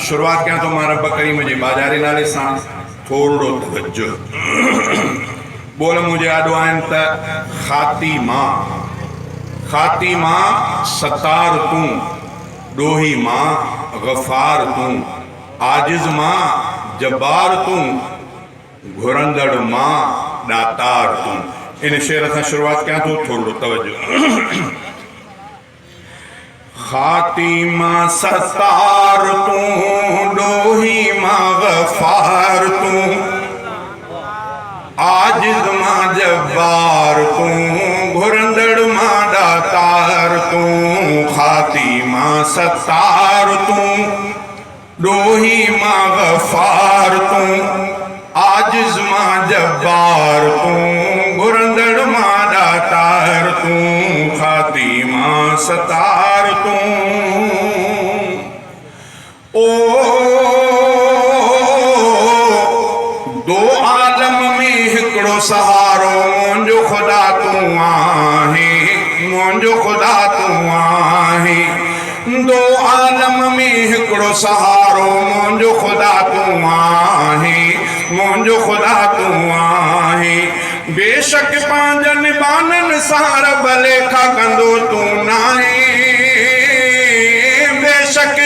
शुरुआत कयां तो मां रब करीम जे बाजारे नाले सां थोड़ो तवज्जो बोल मुझे आॾो आहिनि त ख़ातिमा ख़ातिमा सतार तूं ॾोही मां गफ़ार तूं आजिज़ मां जब्बार तूं घुरंदड़ मां दातार तूं। इन शेर सां शुरुआत कयां तो थोड़ो तवज्जो। ख़ातिमा सतार तूं ॾोही मां गफ़ार तूं आजिज़ मां जब्बार तूं घुरंदड़ मां दातार तूं। ख़ातिमा सतार तूं ॾोही मां गफ़ार तूं आजिज़ मां जब्बार तूं घुरंदड़ मां दातार तूं। ख़ातिमा सतार तूं ओ दो आलम में हिकिड़ो सहारो मुंहिंजो ख़ुदा तूं आहीं मुंहिंजो ख़ुदा तूं आहीं। दो आलम में हिकिड़ो सहारो मुंहिंजो ख़ुदा तूं आहीं मुंहिंजो ख़ुदा तूं आहीं। बेशक पंहिंजनि बाननि सां रब लेखा कंदो तूं नाहीं बेशक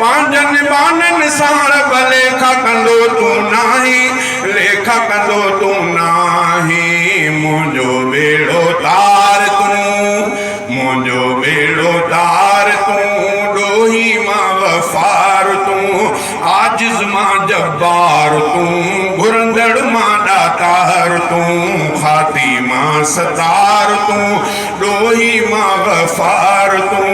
पंहिंजनि बाननि सां रब लेखा कंदो तूं नाहीं लेखा कंदो तूं नाहीं। मुंहिंजो बेड़ो तार तूं मुंहिंजो बेड़ो तार तूं ॾोही मां गफ़ार तूं आजिज़ मां जब्बार तूं घुरंदड़ मां दातार तूं। ख़ातिमा सतार तूं ॾोही मां गफ़ार तूं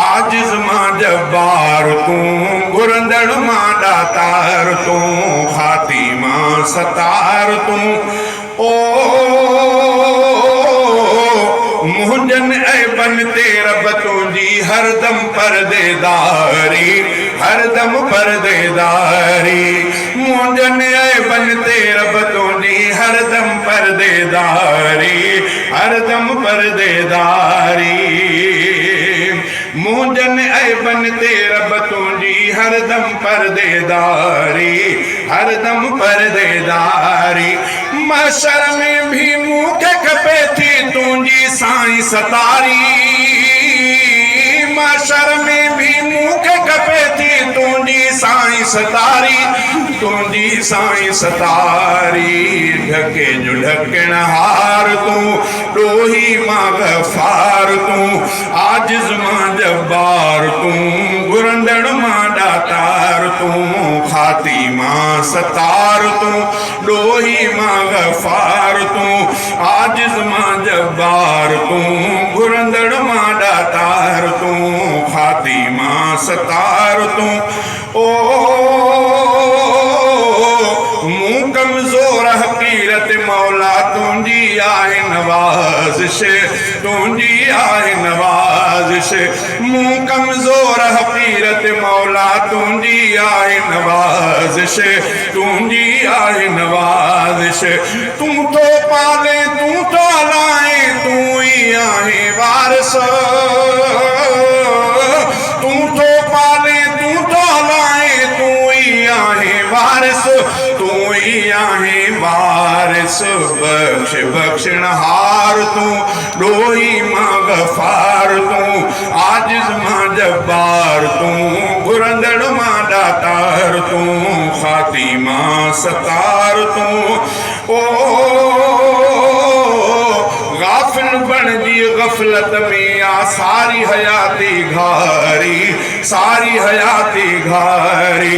आजिज़ मां जब्बार तूं घुरंदड़ मां दातार तूं। ख़ातिमा सतार तूं ओ मुंहिंजनि ऐबनि ते रब तुंहिंजी हरदम परदेदारी हरदम परदेदारी। मुंहिंजनि ऐबनि ते रब तुंहिंजी हरदम परदेदारी हरदम परदेदारी। मुंहिंजनि ऐबनि ते रब तुंहिंजी हरदम परदेदारी हरदम परदेदारी। महशर में भी मूंखे खपे थी तुंहिंजी साईं सतारी महशर में भी मूंखे खपे थी तुंहिंजी साईं सतारी तुंहिंजी साईं सतारी। ढके जो ढकण हार तूं ॾोही मां गफ़ार तूं आजिज़ मां जब्बार तूं घुरंदड़ मां दातार तूं। ख़ातिमा सतार तूं ॾोही मां गफ़ार तूं आजिज़ मां जब्बार तूं घुरंदड़ मां दातार तूं। ख़ातिमा सतार तूं ओ मूं कमज़ोर हक़ीरत मौला तुंहिंजी आहे नवाज़िश तुंहिंजी आहे नवाज़िश। मूं कमज़ोर हक़ीरत मौला तुंहिंजी आहे नवाज़िश तुंहिंजी आहे नवाज़िश। तूं थो पाले तूं थो हलाए तूं ई आहे वारिस तूं थो पाले तूं थो हलाए तूं ई आहे वारिस तूं ई आहे वारिस। बख़्श बख़्शणहार तूं ॾोही मां गफ़ार तूं आजिज़ मां जब्बार तूं घुरंदड़ मां दातार तूं। ख़ातिमा सतार तूं ओ गाफ़िल बणजी गफ़लत में आ सारी हयाती घारी सारी हयाती घारी।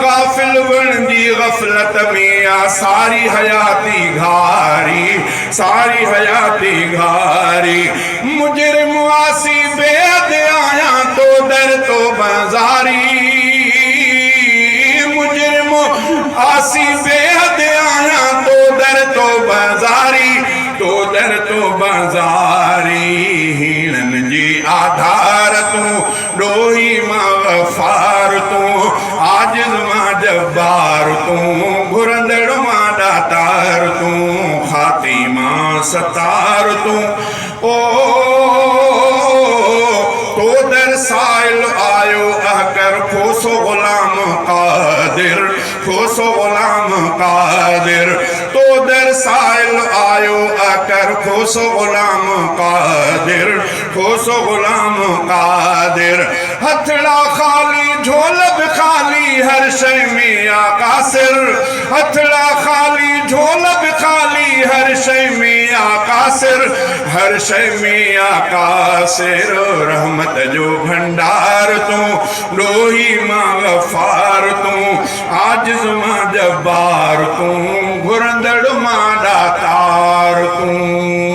गाफ़िल बणजी गफ़लत में आ सारी हयाती घारी सारी हयाती घारी। मुजरिम आसी बेहद आया तो दर तो बाज़ारी मुजरिम आसी बेहद आया तो दर तो बाज़ारी तो दर तो बाज़ारी। हीणनि जी आधार तूं ॾोही मां गफ़ार तूं आजिज़ मां जब्बार तूं घुरंदड़ मां दातार तूं। ख़ातिमा सतार तूं ओ तो दर साइल आयो अहकर खोसो ग़ुलाम कादिर खोसो गुलाम कादिर तो दर साइल आयो अकर खोसो गुलाम कादिर खोसो गुलाम कादिर हथड़ा खाली झोलब खाली हर शय में आकासिर हथड़ा खाली झोलब खाली हर शय में आकासिर हर शय में आकासिर रहमत जो भंडार तू लोही मां गफार तू आजिज़ मां जब्बार तू घुरंदड़ मां दातार तू